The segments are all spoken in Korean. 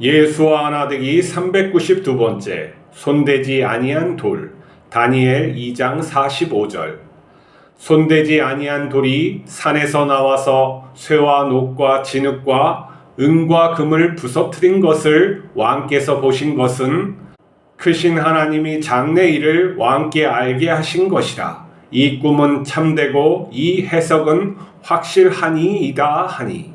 예수와 하나 되기 392번째 손대지 아니한 돌. 다니엘 2장 45절. 손대지 아니한 돌이 산에서 나와서 쇠와 녹과 진흙과 은과 금을 부서뜨린 것을 왕께서 보신 것은 크신 하나님이 장래 일을 왕께 알게 하신 것이라. 이 꿈은 참되고 이 해석은 확실하니이다 하니.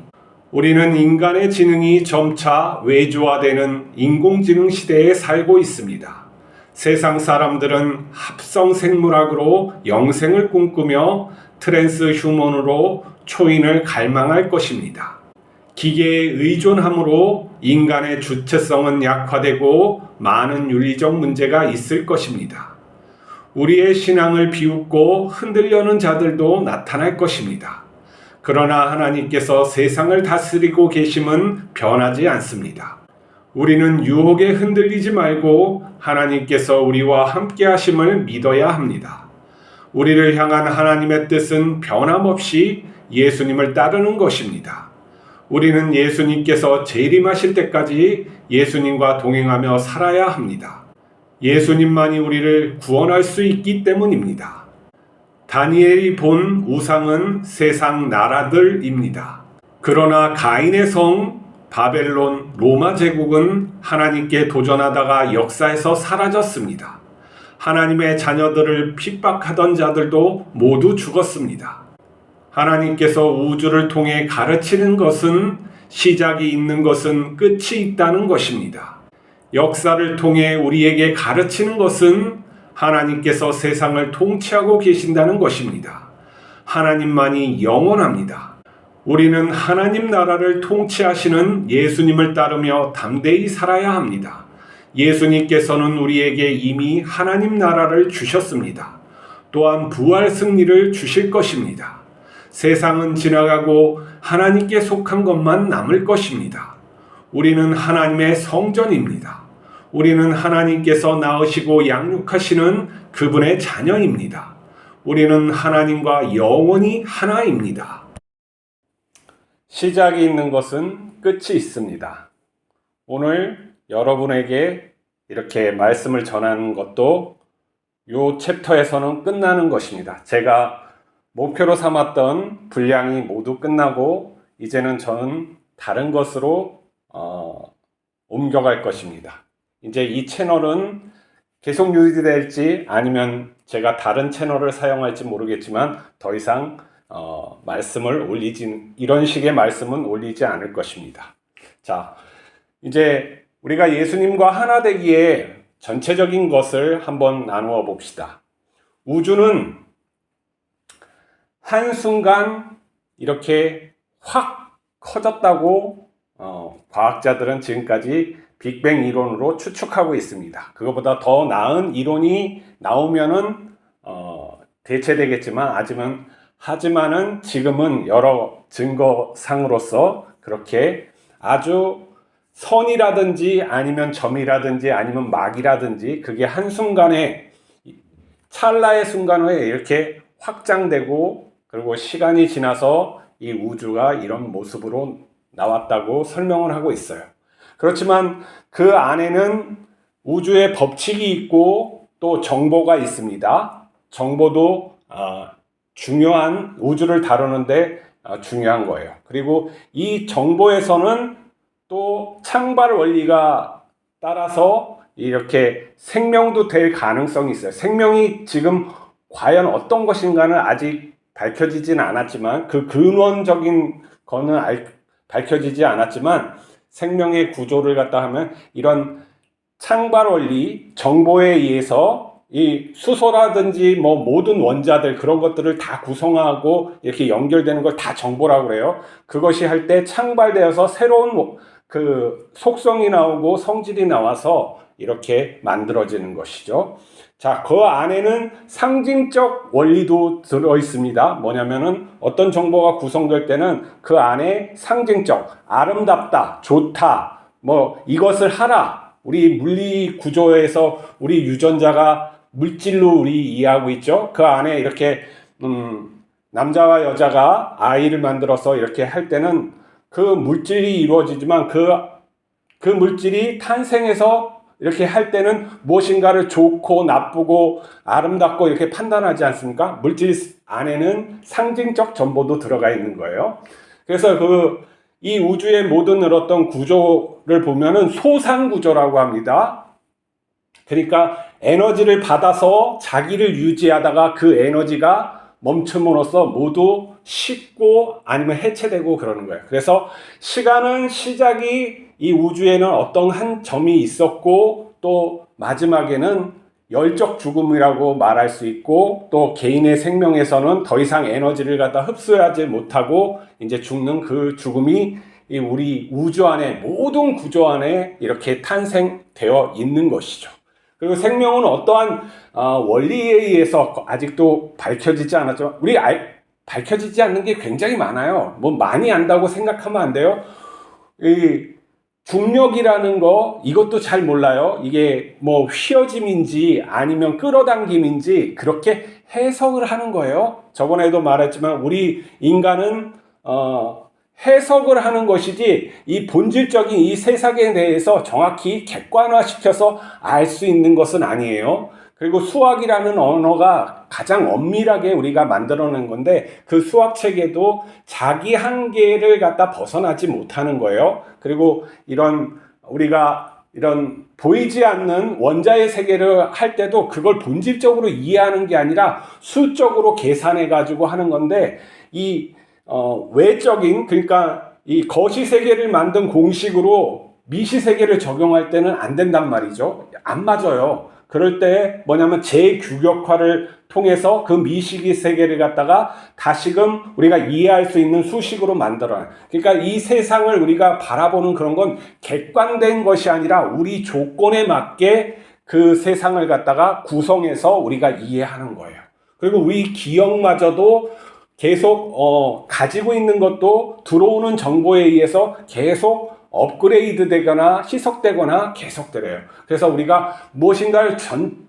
우리는 인간의 지능이 점차 외주화되는 인공지능 시대에 살고 있습니다. 세상 사람들은 합성 생물학으로 영생을 꿈꾸며 트랜스 휴먼으로 초인을 갈망할 것입니다. 기계에 의존함으로 인간의 주체성은 약화되고 많은 윤리적 문제가 있을 것입니다. 우리의 신앙을 비웃고 흔들려는 자들도 나타날 것입니다. 그러나 하나님께서 세상을 다스리고 계심은 변하지 않습니다. 우리는 유혹에 흔들리지 말고 하나님께서 우리와 함께 하심을 믿어야 합니다. 우리를 향한 하나님의 뜻은 변함없이 예수님을 따르는 것입니다. 우리는 예수님께서 재림하실 때까지 예수님과 동행하며 살아야 합니다. 예수님만이 우리를 구원할 수 있기 때문입니다. 다니엘이 본 우상은 세상 나라들입니다. 그러나 가인의 성 바벨론 로마 제국은 하나님께 도전하다가 역사에서 사라졌습니다. 하나님의 자녀들을 핍박하던 자들도 모두 죽었습니다. 하나님께서 우주를 통해 가르치는 것은 시작이 있는 것은 끝이 있다는 것입니다. 역사를 통해 우리에게 가르치는 것은 하나님께서 세상을 통치하고 계신다는 것입니다. 하나님만이 영원합니다. 우리는 하나님 나라를 통치하시는 예수님을 따르며 담대히 살아야 합니다. 예수님께서는 우리에게 이미 하나님 나라를 주셨습니다. 또한 부활 승리를 주실 것입니다. 세상은 지나가고 하나님께 속한 것만 남을 것입니다. 우리는 하나님의 성전입니다. 우리는 하나님께서 낳으시고 양육하시는 그분의 자녀입니다. 우리는 하나님과 영원히 하나입니다. 시작이 있는 것은 끝이 있습니다. 오늘 여러분에게 이렇게 말씀을 전하는 것도 이 챕터에서는 끝나는 것입니다. 제가 목표로 삼았던 분량이 모두 끝나고 이제는 저는 다른 것으로 옮겨갈 것입니다. 이제 이 채널은 계속 유지될지 아니면 제가 다른 채널을 사용할지 모르겠지만 더 이상 이런 식의 말씀은 올리지 않을 것입니다. 자, 이제 우리가 예수님과 하나 되기에 전체적인 것을 한번 나누어 봅시다. 우주는 한순간 이렇게 확 커졌다고 과학자들은 지금까지 빅뱅 이론으로 추측하고 있습니다. 그것보다 더 나은 이론이 나오면은 대체되겠지만 하지만은 지금은 여러 증거상으로서 그렇게 아주 선이라든지 아니면 점이라든지 아니면 막이라든지 그게 한순간에 찰나의 순간에 이렇게 확장되고 그리고 시간이 지나서 이 우주가 이런 모습으로 나왔다고 설명을 하고 있어요. 그렇지만 그 안에는 우주의 법칙이 있고 또 정보가 있습니다. 정보도 중요한, 우주를 다루는데 중요한 거예요. 그리고 이 정보에서는 또 창발 원리가 따라서 이렇게 생명도 될 가능성이 있어요. 생명이 지금 과연 어떤 것인가는 아직 밝혀지진 않았지만 그 근원적인 거는 밝혀지지 않았지만 생명의 구조를 갖다 하면 이런 창발 원리, 정보에 의해서 이 수소라든지 뭐 모든 원자들 그런 것들을 다 구성하고 이렇게 연결되는 걸 다 정보라고 그래요. 그것이 할 때 창발되어서 새로운 그 속성이 나오고 성질이 나와서 이렇게 만들어지는 것이죠. 자, 그 안에는 상징적 원리도 들어 있습니다. 뭐냐면은 어떤 정보가 구성될 때는 그 안에 상징적, 아름답다, 좋다, 뭐 이것을 하라. 우리 물리 구조에서 우리 유전자가 물질로 우리 이해하고 있죠. 그 안에 이렇게 남자와 여자가 아이를 만들어서 이렇게 할 때는 그 물질이 이루어지지만 그 그 물질이 탄생해서 이렇게 할 때는 무엇인가를 좋고 나쁘고 아름답고 이렇게 판단하지 않습니까? 물질 안에는 상징적 정보도 들어가 있는 거예요. 그래서 이 우주의 모든 어떤 구조를 보면은 소상 구조라고 합니다. 그러니까 에너지를 받아서 자기를 유지하다가 그 에너지가 멈춤으로써 모두 식고 아니면 해체되고 그러는 거예요. 그래서 시간은 시작이 이 우주에는 어떤 한 점이 있었고 또 마지막에는 열적 죽음이라고 말할 수 있고 또 개인의 생명에서는 더 이상 에너지를 갖다 흡수하지 못하고 이제 죽는 그 죽음이 이 우리 우주 안에 모든 구조 안에 이렇게 탄생되어 있는 것이죠. 그리고 생명은 어떠한 원리에 의해서 아직도 밝혀지지 않았지만 밝혀지지 않는 게 굉장히 많아요. 뭐 많이 안다고 생각하면 안 돼요. 이 중력이라는 거 이것도 잘 몰라요. 이게 뭐 휘어짐인지 아니면 끌어당김인지 그렇게 해석을 하는 거예요. 저번에도 말했지만 우리 인간은 해석을 하는 것이지 이 본질적인 이 세상에 대해서 정확히 객관화시켜서 알 수 있는 것은 아니에요. 그리고 수학이라는 언어가 가장 엄밀하게 우리가 만들어낸 건데 그 수학체계도 자기 한계를 갖다 벗어나지 못하는 거예요. 그리고 우리가 이런 보이지 않는 원자의 세계를 할 때도 그걸 본질적으로 이해하는 게 아니라 수적으로 계산해 가지고 하는 건데 외적인 그러니까 이 거시 세계를 만든 공식으로 미시 세계를 적용할 때는 안 된단 말이죠. 안 맞아요. 그럴 때 뭐냐면 재규격화를 통해서 그 미시기 세계를 갖다가 다시금 우리가 이해할 수 있는 수식으로 만들어요. 그러니까 이 세상을 우리가 바라보는 그런 건 객관된 것이 아니라 우리 조건에 맞게 그 세상을 갖다가 구성해서 우리가 이해하는 거예요. 그리고 우리 기억마저도 계속 가지고 있는 것도 들어오는 정보에 의해서 계속 업그레이드 되거나 희석되거나 계속되래요. 그래서 우리가 무엇인가를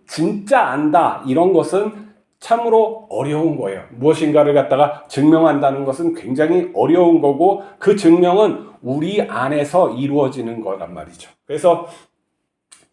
진짜 안다 이런 것은 참으로 어려운 거예요. 무엇인가를 갖다가 증명한다는 것은 굉장히 어려운 거고 그 증명은 우리 안에서 이루어지는 거란 말이죠. 그래서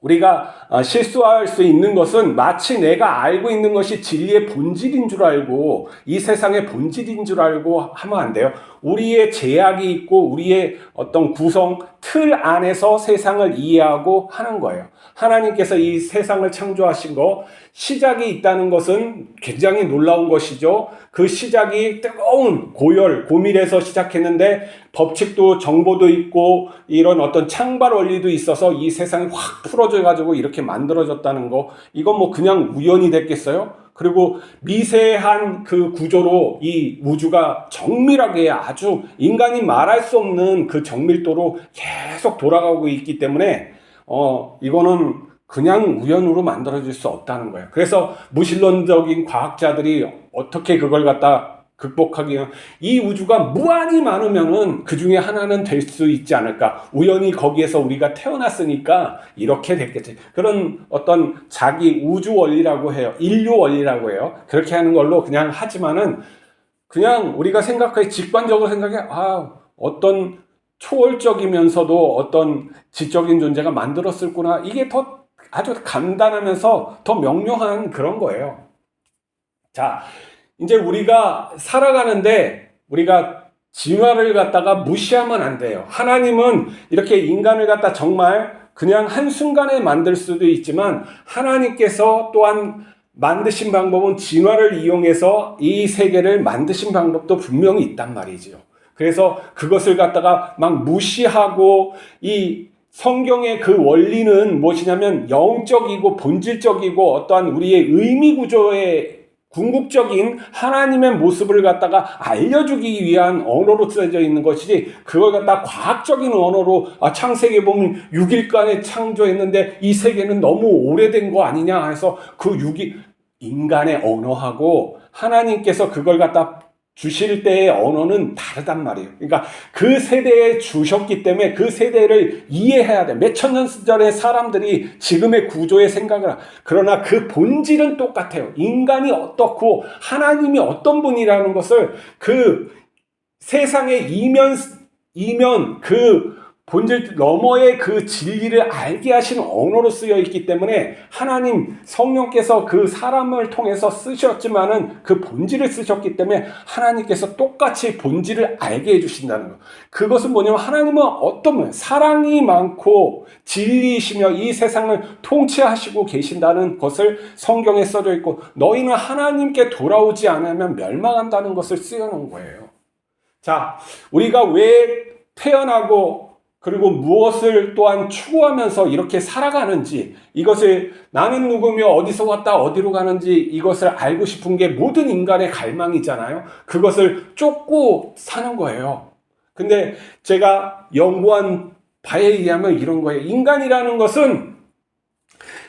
우리가 실수할 수 있는 것은 마치 내가 알고 있는 것이 진리의 본질인 줄 알고 이 세상의 본질인 줄 알고 하면 안 돼요. 우리의 제약이 있고 우리의 어떤 구성, 틀 안에서 세상을 이해하고 하는 거예요. 하나님께서 이 세상을 창조하신 거, 시작이 있다는 것은 굉장히 놀라운 것이죠. 그 시작이 뜨거운 고밀에서 시작했는데 법칙도 정보도 있고 이런 어떤 창발 원리도 있어서 이 세상이 확 풀어져가지고 이렇게 만들어졌다는 거, 이건 뭐 그냥 우연이 됐겠어요? 그리고 미세한 그 구조로 이 우주가 정밀하게 아주 인간이 말할 수 없는 그 정밀도로 계속 돌아가고 있기 때문에 이거는 그냥 우연으로 만들어질 수 없다는 거예요. 그래서 무신론적인 과학자들이 어떻게 그걸 갖다 극복하기는 이 우주가 무한히 많으면은 그 중에 하나는 될 수 있지 않을까. 우연히 거기에서 우리가 태어났으니까 이렇게 됐겠지. 그런 어떤 자기 우주 원리라고 해요. 인류 원리라고 해요. 그렇게 하는 걸로 그냥 하지만은 그냥 우리가 생각해 직관적으로 생각해 어떤 초월적이면서도 어떤 지적인 존재가 만들었을구나. 이게 더 아주 간단하면서 더 명료한 그런 거예요. 자, 이제 우리가 살아가는데 우리가 진화를 갖다가 무시하면 안 돼요. 하나님은 이렇게 인간을 갖다 정말 그냥 한순간에 만들 수도 있지만 하나님께서 또한 만드신 방법은 진화를 이용해서 이 세계를 만드신 방법도 분명히 있단 말이죠. 그래서 그것을 갖다가 막 무시하고 이 성경의 그 원리는 무엇이냐면 영적이고 본질적이고 어떠한 우리의 의미 구조의 궁극적인 하나님의 모습을 갖다가 알려주기 위한 언어로 쓰여져 있는 것이지 그걸 갖다 과학적인 언어로 창세기에 보면 6일간에 창조했는데 이 세계는 너무 오래된 거 아니냐 해서 그 6일 인간의 언어하고 하나님께서 그걸 갖다 주실 때의 언어는 다르단 말이에요. 그러니까 그 세대에 주셨기 때문에 그 세대를 이해해야 돼. 몇천 년 전의 사람들이 지금의 구조의 생각을 그러나 그 본질은 똑같아요. 인간이 어떻고 하나님이 어떤 분이라는 것을 그 세상의 이면 그 본질 너머의 그 진리를 알게 하신 언어로 쓰여 있기 때문에 하나님 성령께서 그 사람을 통해서 쓰셨지만은 그 본질을 쓰셨기 때문에 하나님께서 똑같이 본질을 알게 해주신다는 것. 그것은 뭐냐면 하나님은 어떤 분, 사랑이 많고 진리이시며 이 세상을 통치하시고 계신다는 것을 성경에 써져 있고, 너희는 하나님께 돌아오지 않으면 멸망한다는 것을 쓰여 놓은 거예요. 자, 우리가 왜 태어나고 그리고 무엇을 또한 추구하면서 이렇게 살아가는지, 이것을 나는 누구며 어디서 왔다 어디로 가는지 이것을 알고 싶은 게 모든 인간의 갈망이잖아요. 그것을 쫓고 사는 거예요. 근데 제가 연구한 바에 의하면 이런 거예요. 인간이라는 것은,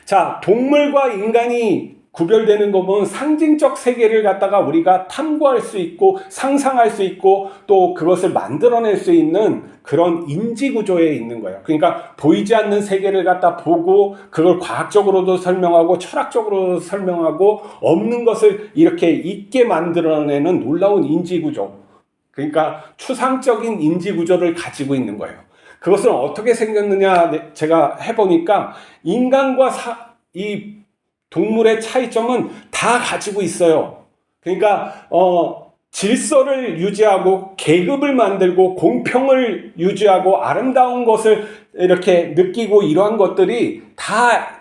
자, 동물과 인간이 구별되는 거 보면 상징적 세계를 갖다가 우리가 탐구할 수 있고 상상할 수 있고 또 그것을 만들어낼 수 있는 그런 인지 구조에 있는 거예요. 그러니까 보이지 않는 세계를 갖다 보고 그걸 과학적으로도 설명하고 철학적으로도 설명하고 없는 것을 이렇게 있게 만들어내는 놀라운 인지 구조. 그러니까 추상적인 인지 구조를 가지고 있는 거예요. 그것은 어떻게 생겼느냐 제가 해보니까 인간과 이 동물의 차이점은 다 가지고 있어요. 그러니까 질서를 유지하고 계급을 만들고 공평을 유지하고 아름다운 것을 이렇게 느끼고 이러한 것들이 다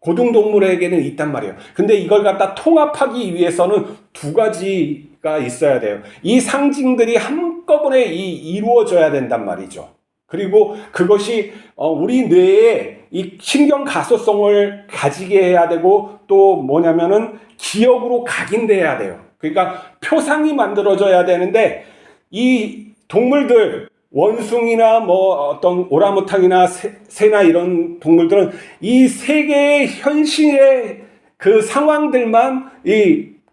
고등동물에게는 있단 말이에요. 근데 이걸 갖다 통합하기 위해서는 두 가지가 있어야 돼요. 이 상징들이 한꺼번에 이루어져야 된단 말이죠. 그리고 그것이 우리 뇌에 이 신경 가소성을 가지게 해야 되고 또 뭐냐면은 기억으로 각인돼야 돼요. 그러니까 표상이 만들어져야 되는데 이 동물들, 원숭이나 뭐 어떤 오랑우탕이나 새나 이런 동물들은 이 세계의 현실의 그 상황들만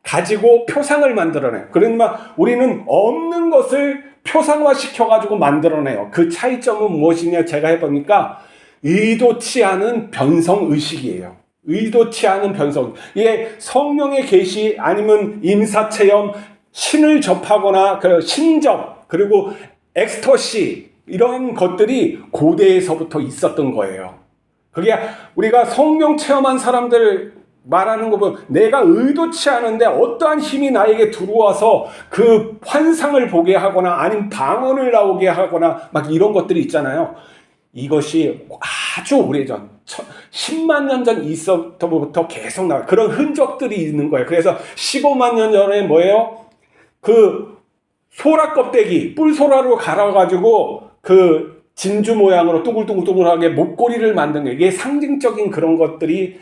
가지고 표상을 만들어내요. 그러니까 우리는 없는 것을 표상화 시켜가지고 만들어내요. 그 차이점은 무엇이냐 제가 해보니까 의도치 않은 변성의식이에요. 의도치 않은 변성. 이게 성령의 계시 아니면 임사체험, 신을 접하거나 신접 그리고 엑스터시 이런 것들이 고대에서부터 있었던 거예요. 그게 우리가 성령 체험한 사람들 말하는 거 보면 내가 의도치 않은데 어떠한 힘이 나에게 들어와서 그 환상을 보게 하거나 아니면 방언을 나오게 하거나 막 이런 것들이 있잖아요. 이것이 아주 오래전 10만 년 전 있었부터 계속 나와요. 그런 흔적들이 있는 거예요. 그래서 15만 년 전에 뭐예요? 그 소라 껍데기 뿔소라로 갈아가지고 그 진주 모양으로 둥글둥글둥글하게 목걸이를 만든 거예요. 이게 상징적인 그런 것들이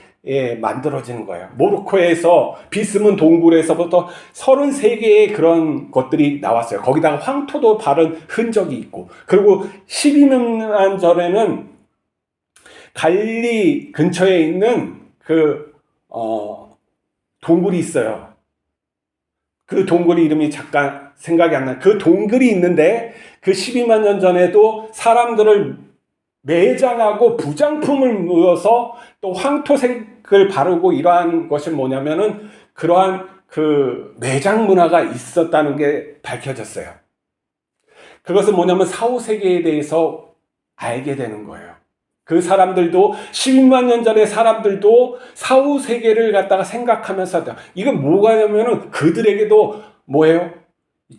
만들어지는 거예요. 모로코에서 비스문 동굴에서부터 33개의 그런 것들이 나왔어요. 거기다가 황토도 바른 흔적이 있고, 그리고 12년 전에는 갈리 근처에 있는 그 동굴이 있어요. 그 동굴 이름이 잠깐 생각이 안 나요. 그 동굴이 있는데 그 12만 년 전에도 사람들을 매장하고 부장품을 모여서 또 황토색을 바르고 이러한 것이 뭐냐면은 그러한 그 매장 문화가 있었다는 게 밝혀졌어요. 그것은 뭐냐면 4, 5세기에 대해서 알게 되는 거예요. 그 사람들도 12만 년 전의 사람들도 4, 5세기를 갖다가 생각하면서 이건 뭐가냐면은 그들에게도 뭐예요?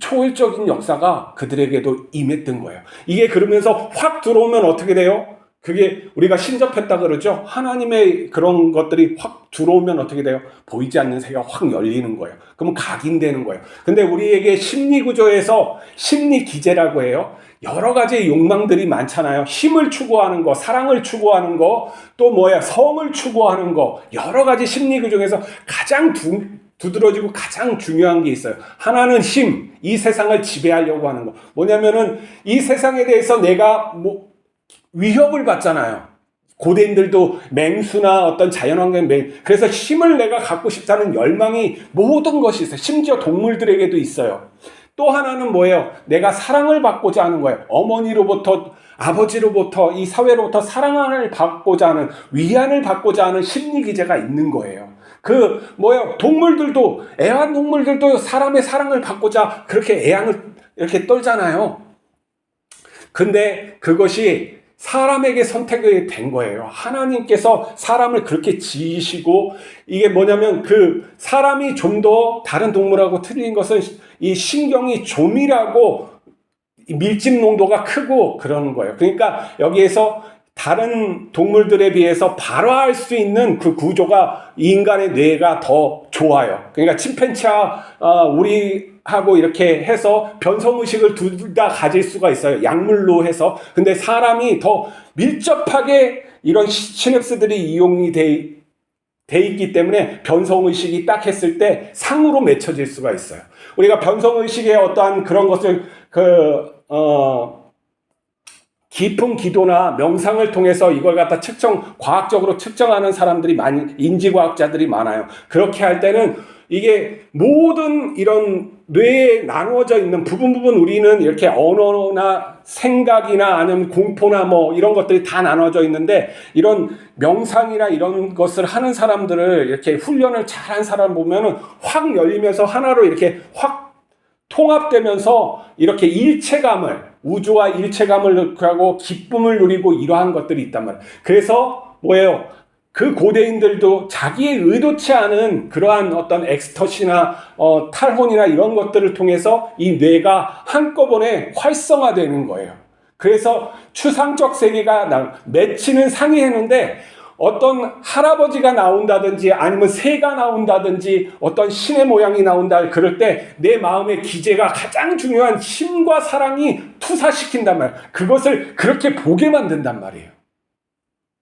초월적인 역사가 그들에게도 임했던 거예요. 이게 그러면서 확 들어오면 어떻게 돼요? 그게 우리가 신접했다 그러죠. 하나님의 그런 것들이 확 들어오면 어떻게 돼요? 보이지 않는 세계가 확 열리는 거예요. 그러면 각인되는 거예요. 근데 우리에게 심리 구조에서 심리 기제라고 해요. 여러 가지 욕망들이 많잖아요. 힘을 추구하는 거, 사랑을 추구하는 거, 또 뭐야, 성을 추구하는 거, 여러 가지 심리 구조에서 가장 두드러지고 가장 중요한 게 있어요. 하나는 힘, 이 세상을 지배하려고 하는 거. 뭐냐면은 이 세상에 대해서 내가 위협을 받잖아요. 고대인들도 맹수나 어떤 자연환경, 그래서 힘을 내가 갖고 싶다는 열망이 모든 것이 있어요. 심지어 동물들에게도 있어요. 또 하나는 뭐예요? 내가 사랑을 받고자 하는 거예요. 어머니로부터, 아버지로부터, 이 사회로부터 사랑을 받고자 하는, 위안을 받고자 하는 심리 기제가 있는 거예요. 동물들도, 애완동물들도 사람의 사랑을 받고자 그렇게 애양을 이렇게 떨잖아요. 근데 그것이 사람에게 선택이 된 거예요. 하나님께서 사람을 그렇게 지으시고, 이게 뭐냐면 그 사람이 좀 더 다른 동물하고 틀린 것은 이 신경이 조밀하고 밀집 농도가 크고 그러는 거예요. 그러니까 여기에서 다른 동물들에 비해서 발화할 수 있는 그 구조가 인간의 뇌가 더 좋아요. 그러니까 침팬지와 우리하고 이렇게 해서 변성의식을 둘 다 가질 수가 있어요. 약물로 해서. 근데 사람이 더 밀접하게 이런 시냅스들이 이용이 돼 있기 때문에 변성의식이 딱 했을 때 상으로 맺혀질 수가 있어요. 우리가 변성의식의 어떠한 그런 것을 깊은 기도나 명상을 통해서 이걸 갖다 과학적으로 측정하는 사람들이 인지과학자들이 많아요. 그렇게 할 때는 이게 모든 이런 뇌에 나누어져 있는 부분 우리는 이렇게 언어나 생각이나 아니면 공포나 뭐 이런 것들이 다 나눠져 있는데, 이런 명상이나 이런 것을 하는 사람들을 이렇게 훈련을 잘한 사람 보면은 확 열리면서 하나로 이렇게 확 통합되면서 이렇게 우주와 일체감을 하고 기쁨을 누리고 이러한 것들이 있단 말이에요. 그래서 뭐예요? 그 고대인들도 자기의 의도치 않은 그러한 어떤 엑스터시나 탈혼이나 이런 것들을 통해서 이 뇌가 한꺼번에 활성화되는 거예요. 그래서 추상적 세계가 맺히는 상이했는데, 어떤 할아버지가 나온다든지 아니면 새가 나온다든지 어떤 신의 모양이 나온다 그럴 때 내 마음의 기제가 가장 중요한 힘과 사랑이 투사시킨단 말이에요. 그것을 그렇게 보게 만든단 말이에요.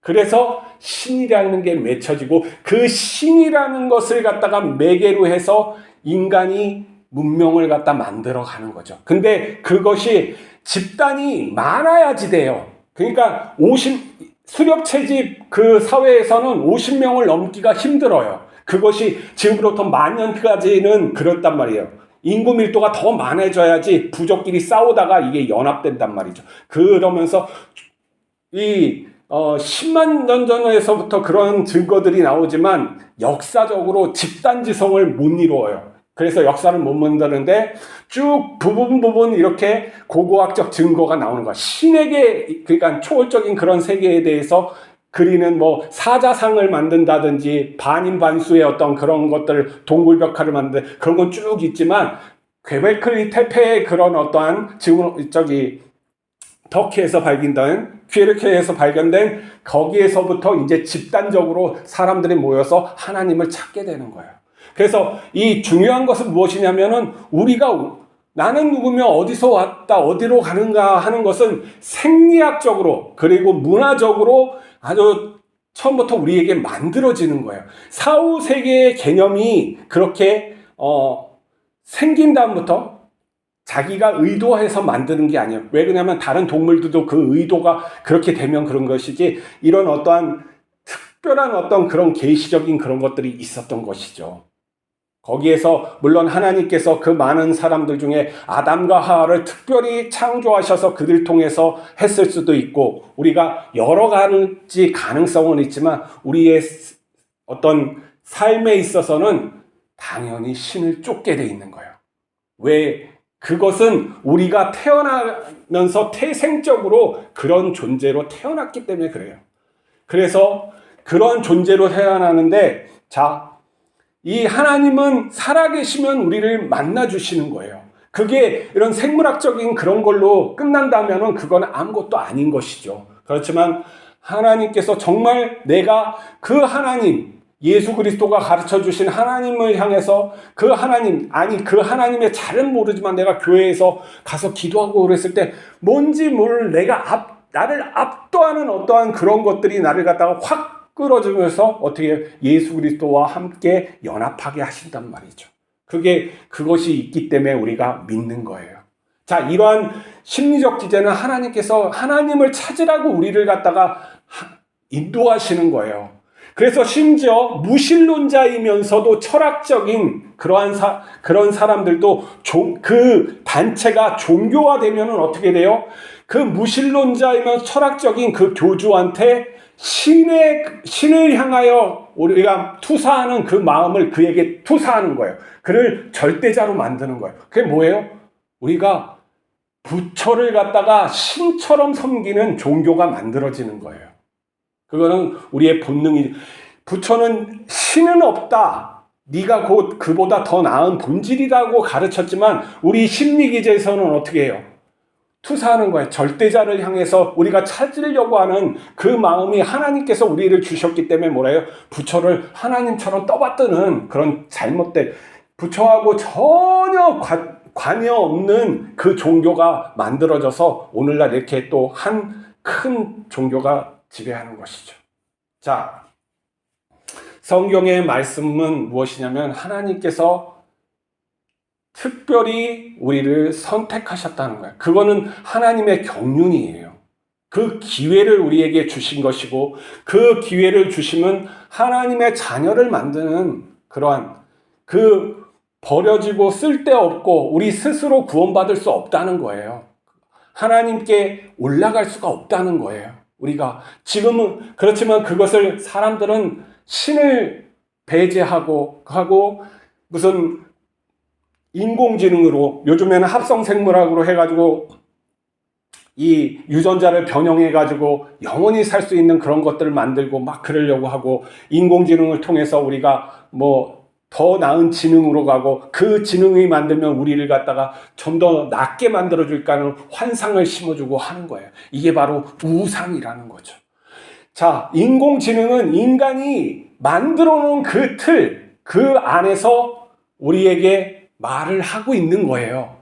그래서 신이라는 게 맺혀지고, 그 신이라는 것을 갖다가 매개로 해서 인간이 문명을 갖다 만들어가는 거죠. 근데 그것이 집단이 많아야지 돼요. 그러니까 수렵 채집 그 사회에서는 50명을 넘기가 힘들어요. 그것이 지금부터 10,000년까지는 그렇단 말이에요. 인구 밀도가 더 많아져야지 부족끼리 싸우다가 이게 연합된단 말이죠. 그러면서 10만 년 전에서부터 그런 증거들이 나오지만 역사적으로 집단지성을 못 이루어요. 그래서 역사를 못 만드는데 쭉 부분 이렇게 고고학적 증거가 나오는 거야. 신에게, 그러니까 초월적인 그런 세계에 대해서 그리는 뭐 사자상을 만든다든지 반인반수의 어떤 그런 것들, 동굴벽화를 만든 그런 건 쭉 있지만, 괴벨클리 테페의 그런 어떠한 터키에서 발견된, 퀴르케에서 발견된 거기에서부터 이제 집단적으로 사람들이 모여서 하나님을 찾게 되는 거예요. 그래서 이 중요한 것은 무엇이냐면은, 나는 누구며 어디서 왔다 어디로 가는가 하는 것은 생리학적으로 그리고 문화적으로 아주 처음부터 우리에게 만들어지는 거예요. 사후세계의 개념이 그렇게 생긴 다음부터 자기가 의도해서 만드는 게 아니에요. 왜 그러냐면 다른 동물들도 그 의도가 그렇게 되면 그런 것이지, 이런 어떠한 특별한 어떤 그런 계시적인 그런 것들이 있었던 것이죠. 거기에서 물론 하나님께서 그 많은 사람들 중에 아담과 하와를 특별히 창조하셔서 그들 통해서 했을 수도 있고, 우리가 여러 가지 가능성은 있지만 우리의 어떤 삶에 있어서는 당연히 신을 쫓게 돼 있는 거예요. 왜? 그것은 우리가 태어나면서 태생적으로 그런 존재로 태어났기 때문에 그래요. 그래서 그런 존재로 태어나는데, 이 하나님은 살아계시면 우리를 만나주시는 거예요. 그게 이런 생물학적인 그런 걸로 끝난다면은 그건 아무것도 아닌 것이죠. 그렇지만 하나님께서 정말 내가 그 하나님, 예수 그리스도가 가르쳐 주신 하나님을 향해서 그 하나님의 잘은 모르지만 내가 교회에서 가서 기도하고 그랬을 때 뭔지 모를 나를 압도하는 어떠한 그런 것들이 나를 갖다가 확 끌어주면서 어떻게 예수 그리스도와 함께 연합하게 하신단 말이죠. 그것이 있기 때문에 우리가 믿는 거예요. 이러한 심리적 기제는 하나님께서 하나님을 찾으라고 우리를 갖다가 인도하시는 거예요. 그래서 심지어 무신론자이면서도 철학적인 그런 사람들도 그 단체가 종교화되면 어떻게 돼요? 그 무신론자이면 철학적인 그 교주한테 신을 향하여 우리가 투사하는 그 마음을 그에게 투사하는 거예요. 그를 절대자로 만드는 거예요. 그게 뭐예요? 우리가 부처를 갖다가 신처럼 섬기는 종교가 만들어지는 거예요. 그거는 우리의 본능이, 부처는 신은 없다, 네가 곧 그보다 더 나은 본질이라고 가르쳤지만 우리 심리기제에서는 어떻게 해요? 투사하는 거예요. 절대자를 향해서 우리가 찾으려고 하는 그 마음이 하나님께서 우리를 주셨기 때문에 뭐라 해요? 부처를 하나님처럼 떠받드는 그런 잘못된, 부처하고 전혀 관여 없는 그 종교가 만들어져서 오늘날 이렇게 또 한 큰 종교가 지배하는 것이죠. 자, 성경의 말씀은 무엇이냐면 하나님께서 특별히 우리를 선택하셨다는 거예요. 그거는 하나님의 경륜이에요. 그 기회를 우리에게 주신 것이고, 그 기회를 주시면 하나님의 자녀를 만드는 그러한, 그 버려지고 쓸데없고 우리 스스로 구원받을 수 없다는 거예요. 하나님께 올라갈 수가 없다는 거예요. 우리가 지금은 그렇지만 그것을 사람들은 신을 배제하고 무슨 인공지능으로, 요즘에는 합성생물학으로 해가지고 이 유전자를 변형해가지고 영원히 살 수 있는 그런 것들을 만들고 막 그러려고 하고, 인공지능을 통해서 우리가 뭐 더 나은 지능으로 가고, 그 지능이 만들면 우리를 갖다가 좀 더 낫게 만들어줄까 하는 환상을 심어주고 하는 거예요. 이게 바로 우상이라는 거죠. 자, 인공지능은 인간이 만들어 놓은 그 틀, 그 안에서 우리에게 말을 하고 있는 거예요.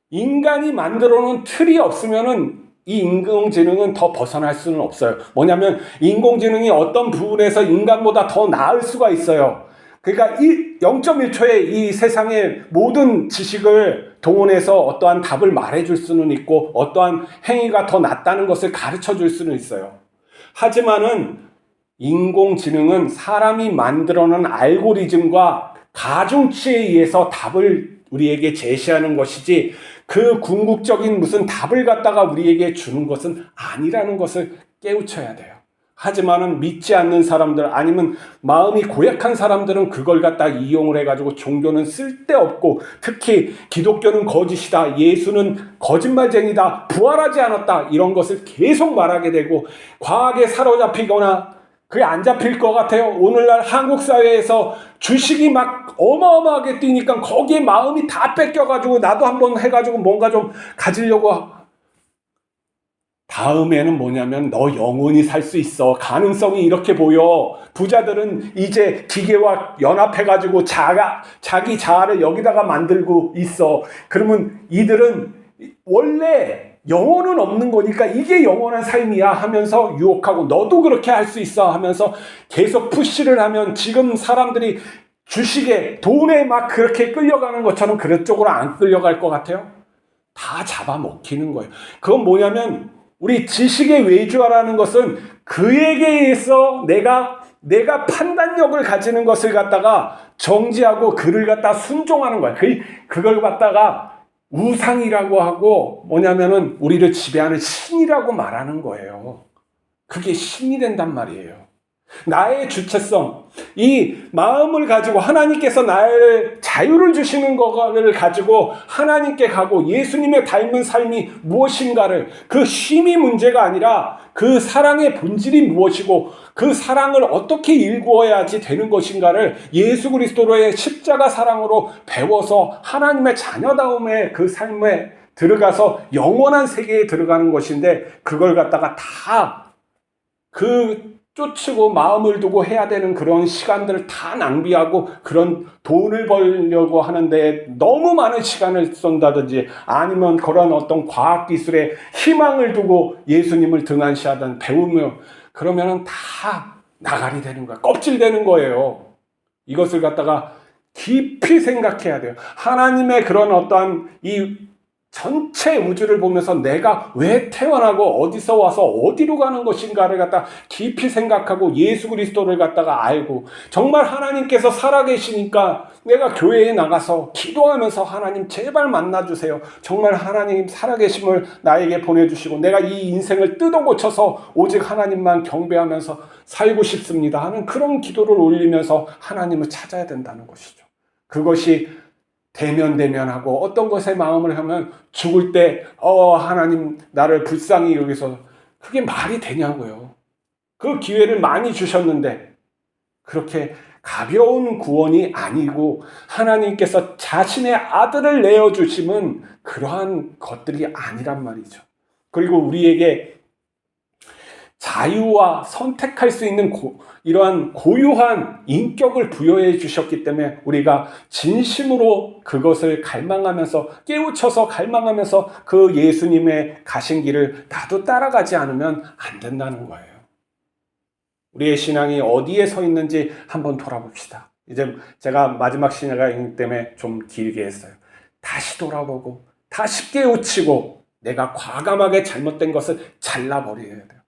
인간이 만들어 놓은 틀이 없으면은 이 인공지능은 더 벗어날 수는 없어요. 뭐냐면 인공지능이 어떤 부분에서 인간보다 더 나을 수가 있어요. 그러니까 0.1초에 이 세상의 모든 지식을 동원해서 어떠한 답을 말해줄 수는 있고, 어떠한 행위가 더 낫다는 것을 가르쳐 줄 수는 있어요. 하지만은 인공지능은 사람이 만들어낸 알고리즘과 가중치에 의해서 답을 우리에게 제시하는 것이지, 그 궁극적인 무슨 답을 갖다가 우리에게 주는 것은 아니라는 것을 깨우쳐야 돼요. 하지만은 믿지 않는 사람들, 아니면 마음이 고약한 사람들은 그걸 갖다 이용을 해가지고 종교는 쓸데없고, 특히 기독교는 거짓이다, 예수는 거짓말쟁이다, 부활하지 않았다, 이런 것을 계속 말하게 되고, 과학에 사로잡히거나 그게 안 잡힐 것 같아요. 오늘날 한국 사회에서 주식이 막 어마어마하게 뛰니까 거기에 마음이 다 뺏겨가지고 나도 한번 해가지고 뭔가 좀 가지려고. 다음에는 뭐냐면 너 영원히 살 수 있어. 가능성이 이렇게 보여. 부자들은 이제 기계와 연합해가지고 자기 자아를 여기다가 만들고 있어. 그러면 이들은 원래 영혼은 없는 거니까 이게 영원한 삶이야 하면서 유혹하고, 너도 그렇게 할 수 있어 하면서 계속 푸시를 하면, 지금 사람들이 주식에, 돈에 막 그렇게 끌려가는 것처럼 그쪽으로 안 끌려갈 것 같아요? 다 잡아먹히는 거예요. 그건 뭐냐면, 우리 지식의 외주화라는 것은 그에게 의해서 내가 판단력을 가지는 것을 갖다가 정지하고 그를 갖다 순종하는 거야. 그걸 갖다가 우상이라고 하고, 뭐냐면은 우리를 지배하는 신이라고 말하는 거예요. 그게 신이 된단 말이에요. 나의 주체성, 이 마음을 가지고 하나님께서 나의 자유를 주시는 것을 가지고 하나님께 가고, 예수님의 닮은 삶이 무엇인가를, 그 쉼이 문제가 아니라 그 사랑의 본질이 무엇이고 그 사랑을 어떻게 일구어야지 되는 것인가를 예수 그리스도로의 십자가 사랑으로 배워서 하나님의 자녀다움의 그 삶에 들어가서 영원한 세계에 들어가는 것인데, 그걸 갖다가 다 쫓고 마음을 두고 해야 되는 그런 시간들을 다 낭비하고, 그런 돈을 벌려고 하는데 너무 많은 시간을 쏜다든지, 아니면 그런 어떤 과학기술에 희망을 두고 예수님을 등한시하던 배우며, 그러면은 다 나가리 되는 거야. 껍질 되는 거예요. 이것을 갖다가 깊이 생각해야 돼요. 하나님의 그런 어떠한 이 전체 우주를 보면서 내가 왜 태어나고 어디서 와서 어디로 가는 것인가를 갖다 깊이 생각하고, 예수 그리스도를 갖다가 알고, 정말 하나님께서 살아계시니까 내가 교회에 나가서 기도하면서 하나님 제발 만나주세요. 정말 하나님 살아계심을 나에게 보내주시고 내가 이 인생을 뜯어 고쳐서 오직 하나님만 경배하면서 살고 싶습니다 하는 그런 기도를 올리면서 하나님을 찾아야 된다는 것이죠. 그것이 대면대면하고 어떤 것에 마음을 하면 죽을 때 하나님 나를 불쌍히 여기서 그게 말이 되냐고요. 그 기회를 많이 주셨는데 그렇게 가벼운 구원이 아니고 하나님께서 자신의 아들을 내어주심은 그러한 것들이 아니란 말이죠. 그리고 우리에게 자유와 선택할 수 있는 이러한 고유한 인격을 부여해 주셨기 때문에 우리가 진심으로 그것을 갈망하면서 깨우쳐서 갈망하면서 그 예수님의 가신 길을 나도 따라가지 않으면 안 된다는 거예요. 우리의 신앙이 어디에 서 있는지 한번 돌아봅시다. 이제 제가 마지막 신앙이기 때문에 좀 길게 했어요. 다시 돌아보고 다시 깨우치고 내가 과감하게 잘못된 것을 잘라버려야 돼요.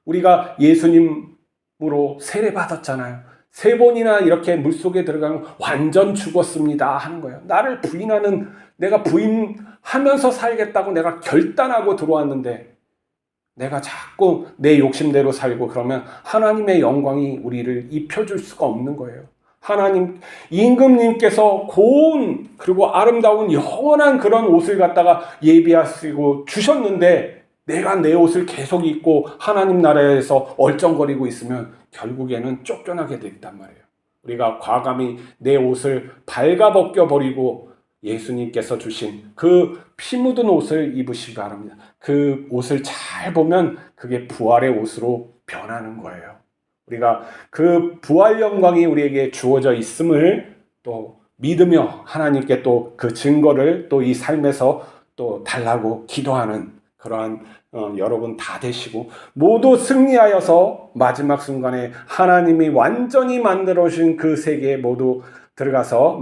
우리가 예수님으로 세례받았잖아요. 3번이나 이렇게 물속에 들어가면 완전 죽었습니다 하는 거예요. 나를 부인하는, 내가 부인하면서 살겠다고 내가 결단하고 들어왔는데 내가 자꾸 내 욕심대로 살고 그러면 하나님의 영광이 우리를 입혀줄 수가 없는 거예요. 하나님, 임금님께서 고운 그리고 아름다운 영원한 그런 옷을 갖다가 예비하시고 주셨는데 내가 내 옷을 계속 입고 하나님 나라에서 얼쩡거리고 있으면 결국에는 쫓겨나게 되단 말이에요. 우리가 과감히 내 옷을 발가벗겨버리고 예수님께서 주신 그 피 묻은 옷을 입으시기 바랍니다. 그 옷을 잘 보면 그게 부활의 옷으로 변하는 거예요. 우리가 그 부활 영광이 우리에게 주어져 있음을 또 믿으며 하나님께 또 그 증거를 또 이 삶에서 또 달라고 기도하는 그러한 여러분 다 되시고 모두 승리하여서 마지막 순간에 하나님이 완전히 만들어주신 그 세계에 모두 들어가서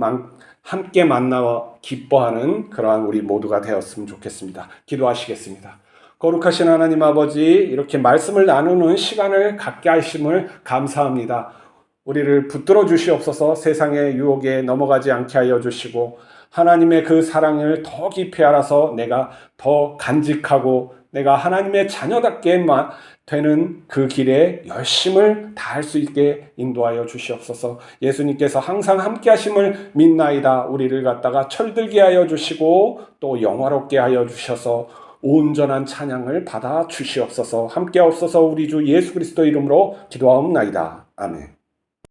함께 만나와 기뻐하는 그러한 우리 모두가 되었으면 좋겠습니다. 기도하시겠습니다. 거룩하신 하나님 아버지, 이렇게 말씀을 나누는 시간을 갖게 하심을 감사합니다. 우리를 붙들어 주시옵소서. 세상의 유혹에 넘어가지 않게 하여 주시고 하나님의 그 사랑을 더 깊이 알아서 내가 더 간직하고 내가 하나님의 자녀답게 되는 그 길에 열심을 다할 수 있게 인도하여 주시옵소서. 예수님께서 항상 함께 하심을 믿나이다. 우리를 갖다가 철들게 하여 주시고 또 영화롭게 하여 주셔서 온전한 찬양을 받아 주시옵소서. 함께 하옵소서. 우리 주 예수 그리스도 이름으로 기도하옵나이다. 아멘.